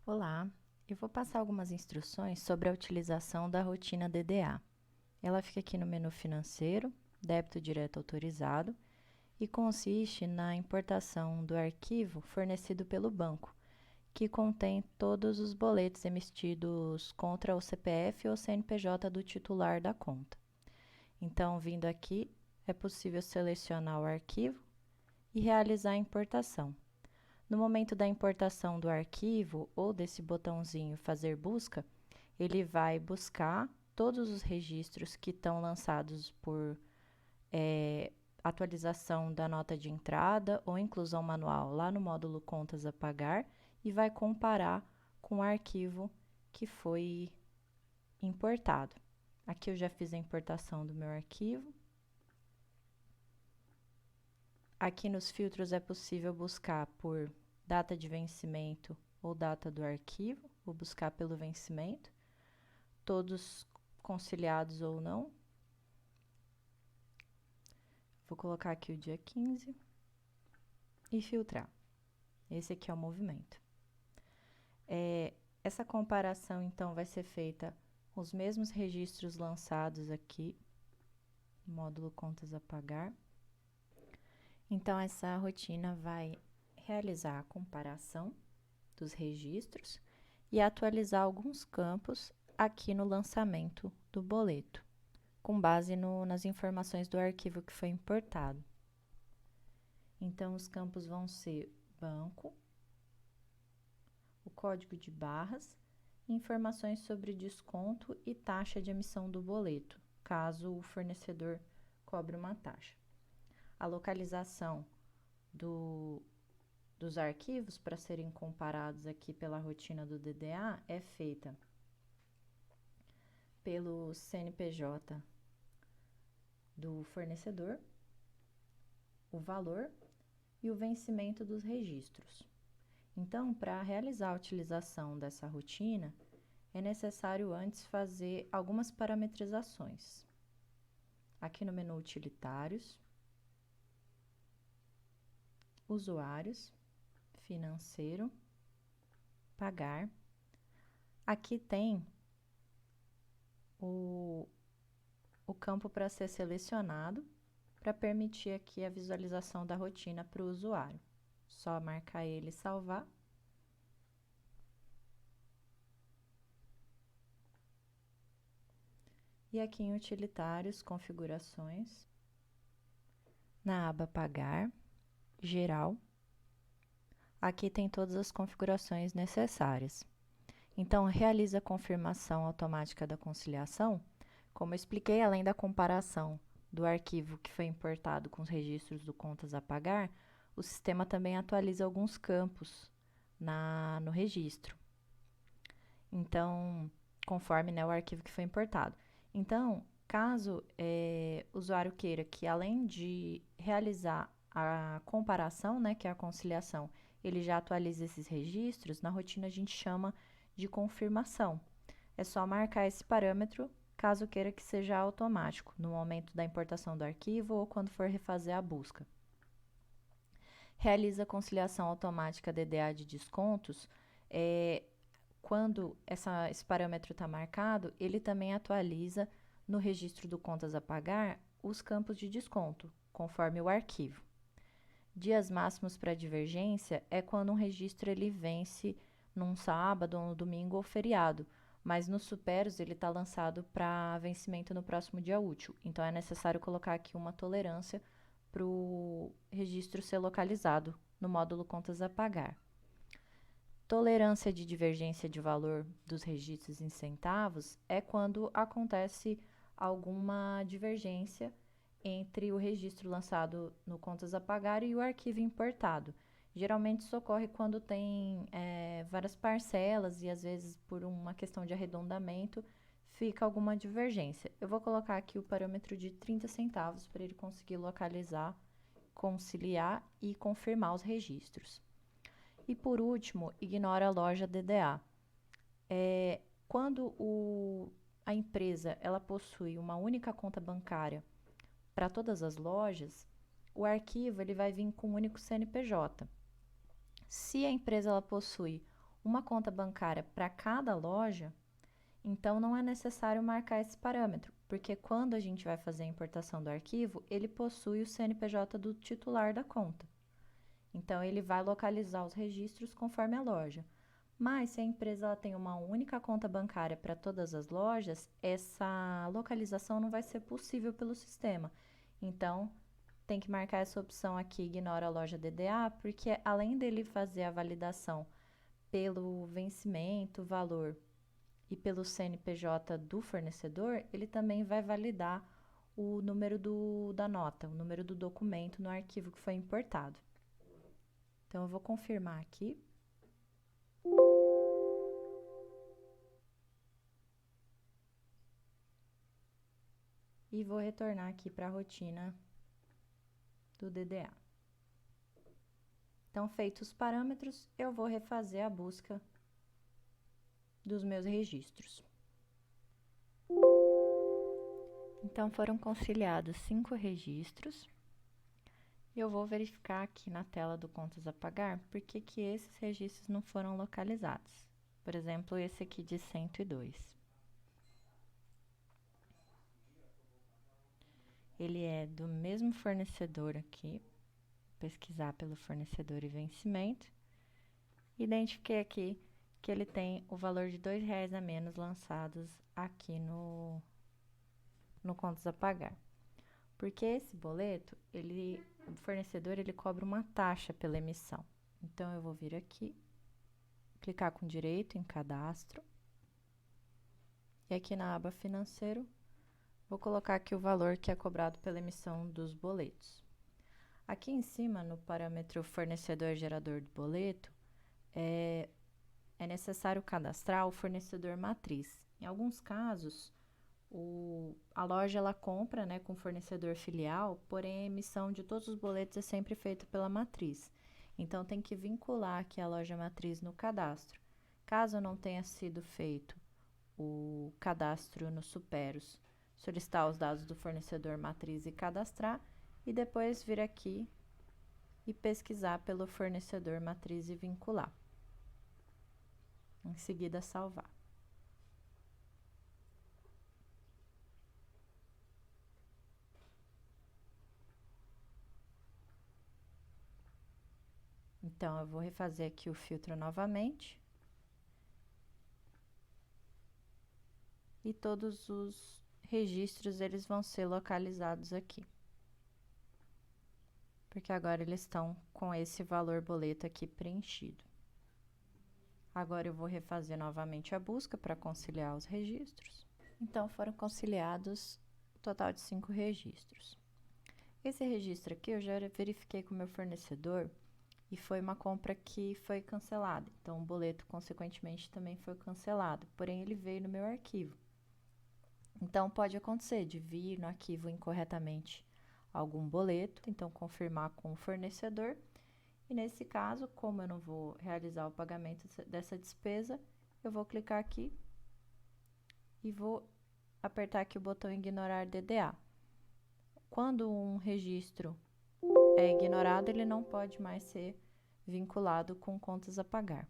Olá, eu vou passar algumas instruções sobre a utilização da rotina DDA. Ela fica aqui no menu financeiro, débito direto autorizado, e consiste na importação do arquivo fornecido pelo banco, que contém todos os boletos emitidos contra o CPF ou CNPJ do titular da conta. Então, vindo aqui, é possível selecionar o arquivo e realizar a importação. No momento da importação do arquivo ou desse botãozinho fazer busca, ele vai buscar todos os registros que estão lançados por atualização da nota de entrada ou inclusão manual lá no módulo Contas a Pagar e vai comparar com o arquivo que foi importado. Aqui eu já fiz a importação do meu arquivo. Aqui nos filtros é possível buscar por data de vencimento ou data do arquivo, vou buscar pelo vencimento, todos conciliados ou não. Vou colocar aqui o dia 15 e filtrar. Esse aqui é o movimento. Essa comparação, então, vai ser feita com os mesmos registros lançados aqui, módulo Contas a Pagar. Então, essa rotina vai realizar a comparação dos registros e atualizar alguns campos aqui no lançamento do boleto, com base nas informações do arquivo que foi importado. Então, os campos vão ser banco, o código de barras, e informações sobre desconto e taxa de emissão do boleto, caso o fornecedor cobre uma taxa. A localização dos arquivos para serem comparados aqui pela rotina do DDA é feita pelo CNPJ do fornecedor, o valor e o vencimento dos registros. Então, para realizar a utilização dessa rotina, é necessário antes fazer algumas parametrizações. Aqui no menu Utilitários, Usuários, Financeiro, Pagar. Aqui tem o campo para ser selecionado para permitir aqui a visualização da rotina para o usuário. Só marcar ele e salvar. E aqui em Utilitários, Configurações, na aba Pagar, Geral, aqui tem todas as configurações necessárias. Então, realiza a confirmação automática da conciliação. Como eu expliquei, além da comparação do arquivo que foi importado com os registros do Contas a Pagar, o sistema também atualiza alguns campos no registro. Então, conforme, né, o arquivo que foi importado. Então, caso o usuário queira que, além de realizar a comparação, né, que é a conciliação, ele já atualiza esses registros, na rotina a gente chama de confirmação. É só marcar esse parâmetro caso queira que seja automático, no momento da importação do arquivo ou quando for refazer a busca. Realiza a conciliação automática DDA de descontos. Quando esse parâmetro está marcado, ele também atualiza no registro do Contas a Pagar os campos de desconto, conforme o arquivo. Dias máximos para divergência é quando um registro ele vence num sábado, ou no domingo ou feriado, mas nos superos ele está lançado para vencimento no próximo dia útil. Então, é necessário colocar aqui uma tolerância para o registro ser localizado no módulo Contas a Pagar. Tolerância de divergência de valor dos registros em centavos é quando acontece alguma divergência entre o registro lançado no Contas a Pagar e o arquivo importado. Geralmente isso ocorre quando tem várias parcelas e às vezes por uma questão de arredondamento fica alguma divergência. Eu vou colocar aqui o parâmetro de 30 centavos para ele conseguir localizar, conciliar e confirmar os registros. E por último, ignora a loja DDA. Quando a empresa ela possui uma única conta bancária para todas as lojas, o arquivo ele vai vir com um único CNPJ. Se a empresa ela possui uma conta bancária para cada loja, então não é necessário marcar esse parâmetro, porque quando a gente vai fazer a importação do arquivo, ele possui o CNPJ do titular da conta. Então ele vai localizar os registros conforme a loja. Mas se a empresa ela tem uma única conta bancária para todas as lojas, essa localização não vai ser possível pelo sistema. Então, tem que marcar essa opção aqui, ignora a loja DDA, porque além dele fazer a validação pelo vencimento, valor e pelo CNPJ do fornecedor, ele também vai validar o número da nota, o número do documento no arquivo que foi importado. Então, eu vou confirmar aqui. E vou retornar aqui para a rotina do DDA. Então, feitos os parâmetros, eu vou refazer a busca dos meus registros. Então, foram conciliados 5 registros. Eu vou verificar aqui na tela do Contas a Pagar porque que esses registros não foram localizados. Por exemplo, esse aqui de 102. Ele é do mesmo fornecedor aqui. Vou pesquisar pelo fornecedor e vencimento. Identifiquei aqui que ele tem o valor de R$2 a menos lançados aqui no Contas a Pagar. Porque esse boleto, o fornecedor, ele cobra uma taxa pela emissão. Então, eu vou vir aqui, clicar com direito em cadastro. E aqui na aba financeiro, vou colocar aqui o valor que é cobrado pela emissão dos boletos. Aqui em cima, no parâmetro fornecedor gerador do boleto, é necessário cadastrar o fornecedor matriz. Em alguns casos, a loja ela compra, né, com fornecedor filial, porém a emissão de todos os boletos é sempre feita pela matriz. Então, tem que vincular aqui a loja matriz no cadastro. Caso não tenha sido feito o cadastro no Superos, solicitar os dados do fornecedor matriz e cadastrar, e depois vir aqui e pesquisar pelo fornecedor matriz e vincular. Em seguida, salvar. Então, eu vou refazer aqui o filtro novamente. E todos os registros, eles vão ser localizados aqui. Porque agora eles estão com esse valor boleto aqui preenchido. Agora eu vou refazer novamente a busca para conciliar os registros. Então, foram conciliados o total de 5 registros. Esse registro aqui eu já verifiquei com o meu fornecedor e foi uma compra que foi cancelada. Então, o boleto, consequentemente, também foi cancelado, porém ele veio no meu arquivo. Então, pode acontecer de vir no arquivo incorretamente algum boleto, então confirmar com o fornecedor. E nesse caso, como eu não vou realizar o pagamento dessa despesa, eu vou clicar aqui e vou apertar aqui o botão ignorar DDA. Quando um registro é ignorado, ele não pode mais ser vinculado com contas a pagar.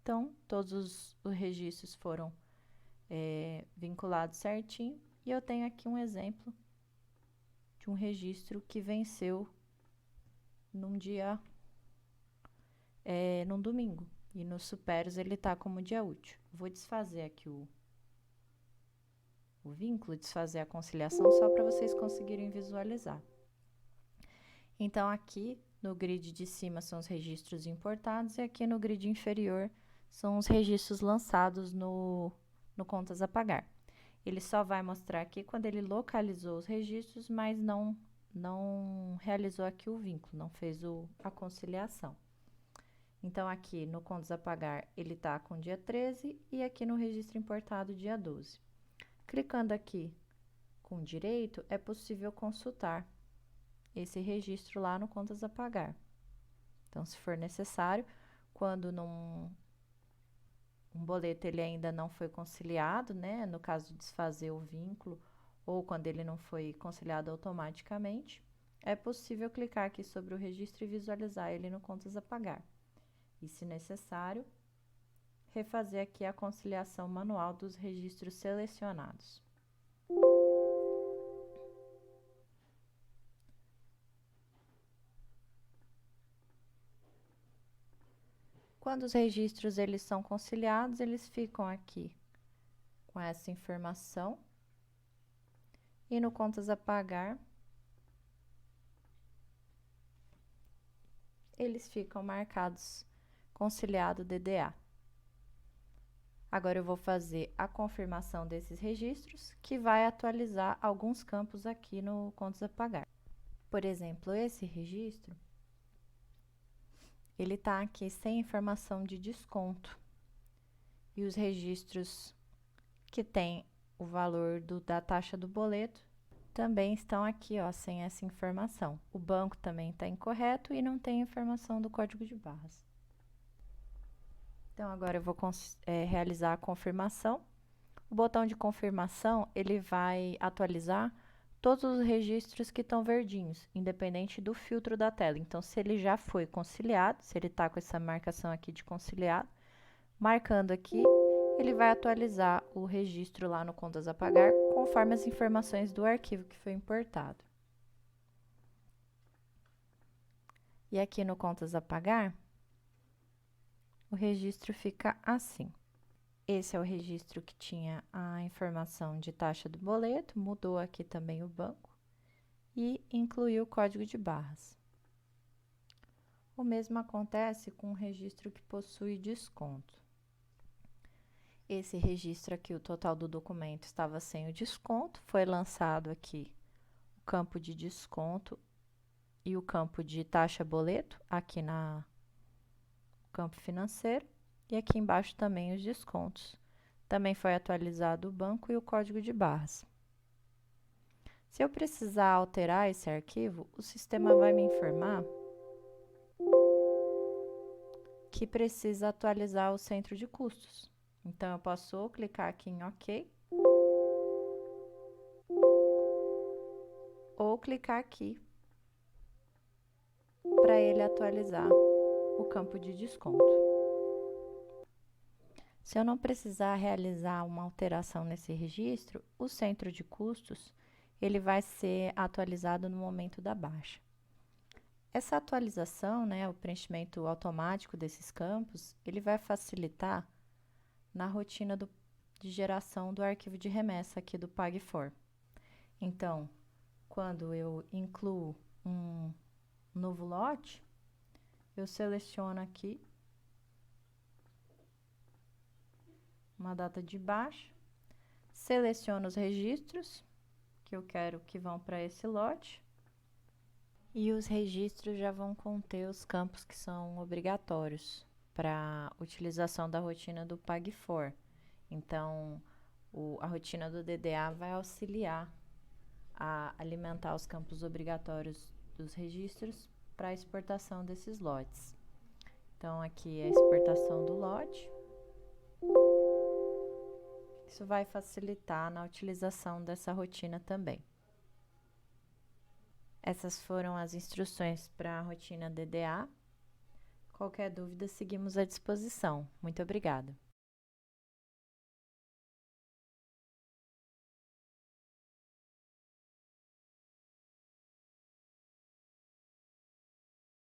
Então, todos os registros foram vinculados certinho, e eu tenho aqui um exemplo de um registro que venceu num domingo, e no Superos ele está como dia útil. Vou desfazer aqui o vínculo, desfazer a conciliação, só para vocês conseguirem visualizar. Então, aqui no grid de cima são os registros importados, e aqui no grid inferior são os registros lançados no Contas a Pagar. Ele só vai mostrar aqui quando ele localizou os registros, mas não realizou aqui o vínculo, não fez a conciliação. Então, aqui no Contas a Pagar, ele está com dia 13 e aqui no registro importado, dia 12. Clicando aqui com direito, é possível consultar esse registro lá no Contas a Pagar. Então, se for necessário, quando um boleto ele ainda não foi conciliado, né? No caso de desfazer o vínculo, ou quando ele não foi conciliado automaticamente, é possível clicar aqui sobre o registro e visualizar ele no Contas a Pagar. E, se necessário, refazer aqui a conciliação manual dos registros selecionados. Quando os registros eles são conciliados, eles ficam aqui com essa informação. E no contas a pagar, eles ficam marcados conciliado DDA. Agora eu vou fazer a confirmação desses registros, que vai atualizar alguns campos aqui no contas a pagar. Por exemplo, esse registro, ele está aqui sem informação de desconto. E os registros que tem o valor da taxa do boleto também estão aqui, ó, sem essa informação. O banco também está incorreto e não tem informação do código de barras. Então, agora eu vou realizar a confirmação. O botão de confirmação, ele vai atualizar todos os registros que estão verdinhos, independente do filtro da tela. Então, se ele já foi conciliado, se ele está com essa marcação aqui de conciliado, marcando aqui, ele vai atualizar o registro lá no contas a pagar, conforme as informações do arquivo que foi importado. E aqui no contas a pagar, o registro fica assim. Esse é o registro que tinha a informação de taxa do boleto, mudou aqui também o banco e incluiu o código de barras. O mesmo acontece com o registro que possui desconto. Esse registro aqui, o total do documento estava sem o desconto, foi lançado aqui o campo de desconto e o campo de taxa boleto, aqui no campo financeiro, e aqui embaixo também os descontos. Também foi atualizado o banco e o código de barras. Se eu precisar alterar esse arquivo, o sistema vai me informar que precisa atualizar o centro de custos. Então, eu posso ou clicar aqui em OK, ou clicar aqui para ele atualizar o campo de desconto. Se eu não precisar realizar uma alteração nesse registro, o centro de custos ele vai ser atualizado no momento da baixa. Essa atualização, né, o preenchimento automático desses campos, ele vai facilitar na rotina de geração do arquivo de remessa aqui do PagFor. Então, quando eu incluo um novo lote, eu seleciono aqui uma data de baixa, seleciono os registros que eu quero que vão para esse lote e os registros já vão conter os campos que são obrigatórios para utilização da rotina do PagFor. Então, a rotina do DDA vai auxiliar a alimentar os campos obrigatórios dos registros para a exportação desses lotes. Então, aqui é a exportação do lote. Isso vai facilitar na utilização dessa rotina também. Essas foram as instruções para a rotina DDA. Qualquer dúvida, seguimos à disposição. Muito obrigada.